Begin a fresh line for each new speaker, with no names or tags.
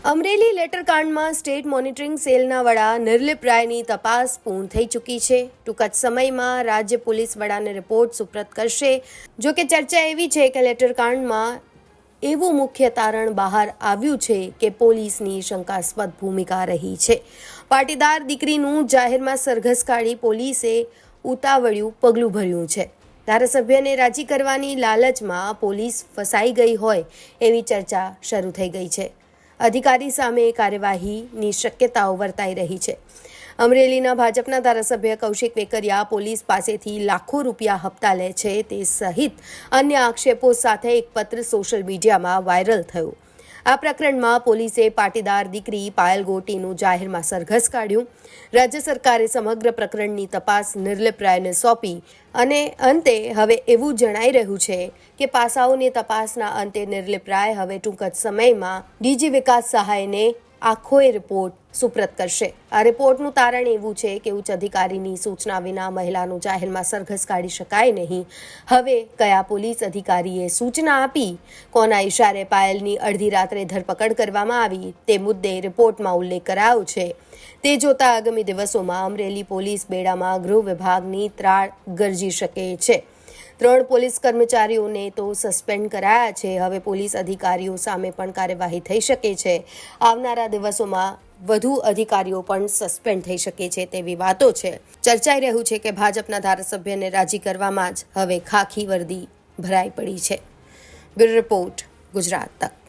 Amreli લેટરકાંડમાં state monitoring સેલના વડા નિર્લિપ રાયની તપાસ પૂર્ણ થઈ ચૂકી છે. ટૂંક જ સમયમાં રાજ્ય પોલીસ વડાને રિપોર્ટ સુપ્રત કરશે. જો કે ચર્ચા એવી છે કે લેટરકાંડમાં એવું મુખ્ય તારણ બહાર આવ્યું છે કે પોલીસની શંકાસ્પદ ભૂમિકા રહી છે. પાટીદાર દીકરીનું જાહેરમાં સરઘસ કાઢી પોલીસે ઉતાવળિયું પગલું ભર્યું છે. ધારાસભ્યને રાજી કરવાની લાલચમાં પોલીસ ફસાઈ ગઈ હોય એવી ચર્ચા શરૂ થઈ ગઈ છે. અધિકારી સામે કાર્યવાહીની શક્યતાઓ વર્તાઈ રહી છે. અમરેલીના ભાજપના ધારાસભ્ય કૌશિક વેકરિયા પોલીસ પાસેથી લાખો રૂપિયા હપ્તા લે છે તે સહિત અન્ય આક્ષેપો સાથે એક પત્ર સોશિયલ મીડિયામાં વાયરલ થયો. આ પ્રકરણમાં પોલીસે પાટીદાર દીકરી પાયલ ગોટીનું જાહેરમાં સરઘસ કાઢ્યું. રાજ્ય સરકારે સમગ્ર પ્રકરણની તપાસ નિર્લિપ રાયને સોંપી અને અંતે હવે એવું જણાઈ રહ્યું છે કે પાસાઓની તપાસના અંતે નિર્લિપ રાય હવે ટૂંક જ સમયમાં ડીજી વિકાસ સહાયને આખો રિપોર્ટ સુપ્રત કરશે. આ રિપોર્ટનું તારણ એવું છે કે ઉચ્ચ અધિકારીની સૂચના વિના મહિલાનું જાહેરમાં સરઘસ કાઢી શકાય નહીં. હવે કયા પોલીસ અધિકારીએ સૂચના આપી, કોના ઇશારે પાયલની અડધી રાત્રે ધરપકડ કરવામાં આવી તે મુદ્દે રિપોર્ટમાં ઉલ્લેખ કરાયો છે. તે જોતા આગામી દિવસોમાં અમરેલી પોલીસ બેડામાં ગૃહ વિભાગની ત્રાળ ગરજી શકે છે. 3 પોલીસ કર્મચારીઓને તો સસ્પેન્ડ કરાયા છે. હવે પોલીસ અધિકારીઓ સામે પણ કાર્યવાહી થઈ શકે છે. આવનારા દિવસોમાં વધુ અધિકારીઓ પણ સસ્પેન્ડ થઈ શકે છે તેવી વાતો છે. ચર્ચાઈ રહ્યું છે કે ભાજપના ધારાસભ્યને રાજી કરવામાં જ હવે ખાખી વર્દી ભરાઈ પડી છે. બ્યુરો રિપોર્ટ, ગુજરાત તક.